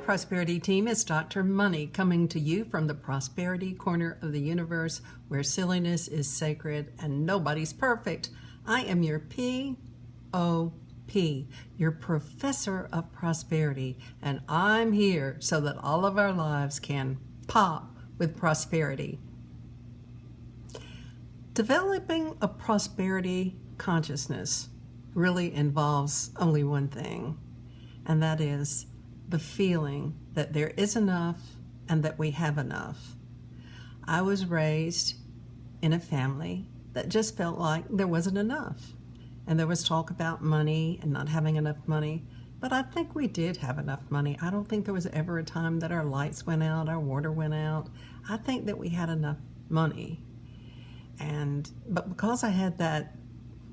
Prosperity team, it's Dr. Money coming to you from the prosperity corner of the universe where silliness is sacred and nobody's perfect. I am your P.O.P., your professor of prosperity, and I'm here so that all of our lives can pop with prosperity. Developing a prosperity consciousness really involves only one thing, and that is the feeling that there is enough and that we have enough. I was raised in a family that just felt like there wasn't enough. And there was talk about money and not having enough money. But I think we did have enough money. I don't think there was ever a time that our lights went out, our water went out. I think that we had enough money. But because I had that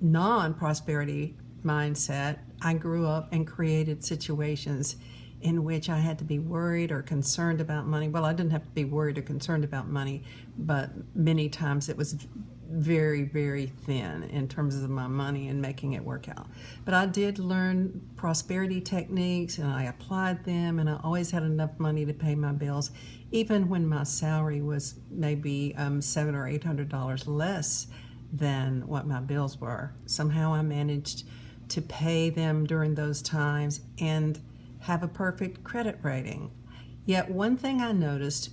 non-prosperity mindset, I grew up and created situations in which I had to be worried or concerned about money. Well, I didn't have to be worried or concerned about money, but many times it was very, very thin in terms of my money and making it work out. But I did learn prosperity techniques and I applied them, and I always had enough money to pay my bills, even when my salary was maybe $700 or $800 less than what my bills were. Somehow I managed to pay them during those times and have a perfect credit rating. Yet one thing I noticed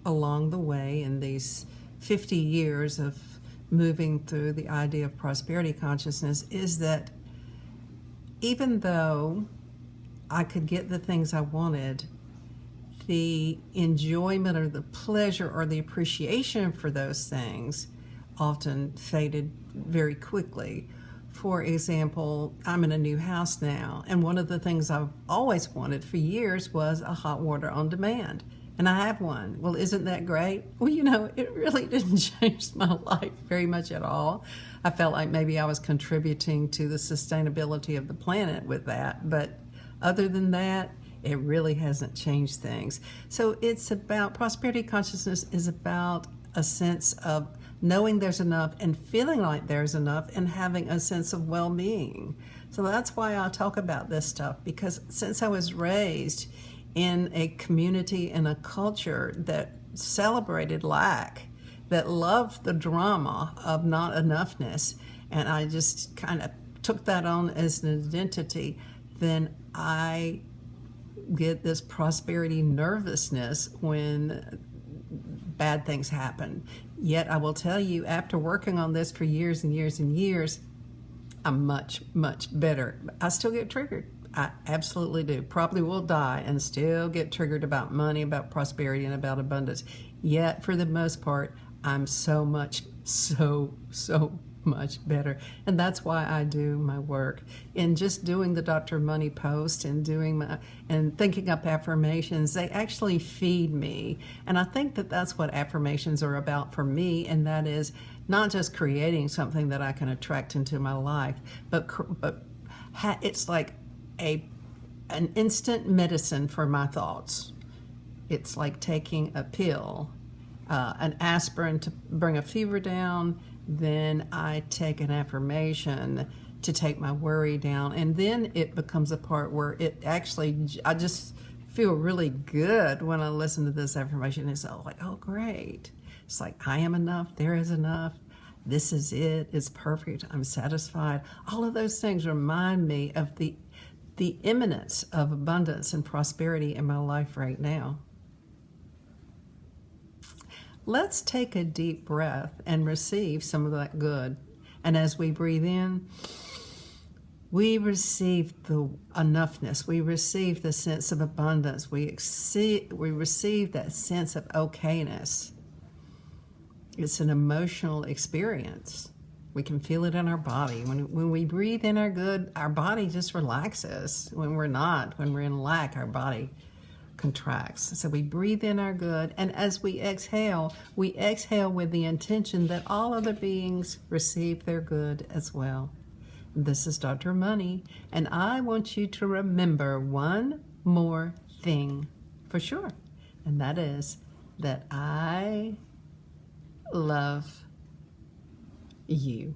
along the way in these 50 years of moving through the idea of prosperity consciousness is that even though I could get the things I wanted, the enjoyment or the pleasure or the appreciation for those things often faded very quickly. For example, I'm in a new house now, and one of the things I've always wanted for years was a hot water on demand, and I have one. Well, isn't that great? Well, it really didn't change my life very much at all. I felt like maybe I was contributing to the sustainability of the planet with that, but other than that, it really hasn't changed things. So it's about, prosperity consciousness is about a sense of knowing there's enough and feeling like there's enough and having a sense of well-being. So that's why I talk about this stuff, because since I was raised in a community and a culture that celebrated lack, that loved the drama of not enoughness, and I just kind of took that on as an identity, then I get this prosperity nervousness when bad things happen. Yet I will tell you, after working on this for years and years and years, I'm much, much better. I still get triggered. I absolutely do. Probably will die and still get triggered about money, about prosperity, and about abundance. Yet, for the most part, I'm so much better. And that's why I do my work. In just doing the Dr. Money post and thinking up affirmations, they actually feed me. And I think that that's what affirmations are about for me, and that is not just creating something that I can attract into my life, but it's like an instant medicine for my thoughts. It's like taking a pill, an aspirin to bring a fever down. Then I take an affirmation to take my worry down. And then it becomes a part where I just feel really good when I listen to this affirmation. It's all like, oh, great. It's like, I am enough. There is enough. This is it. It's perfect. I'm satisfied. All of those things remind me of the imminence of abundance and prosperity in my life right now. Let's take a deep breath and receive some of that good. And as we breathe in, we receive the enoughness. We receive the sense of abundance. We receive that sense of okayness. It's an emotional experience. We can feel it in our body. When we breathe in our good, our body just relaxes. When we're in lack, our body contracts. So we breathe in our good, and as we exhale with the intention that all other beings receive their good as well. This is Dr. Money, and I want you to remember one more thing for sure, and that is that I love you.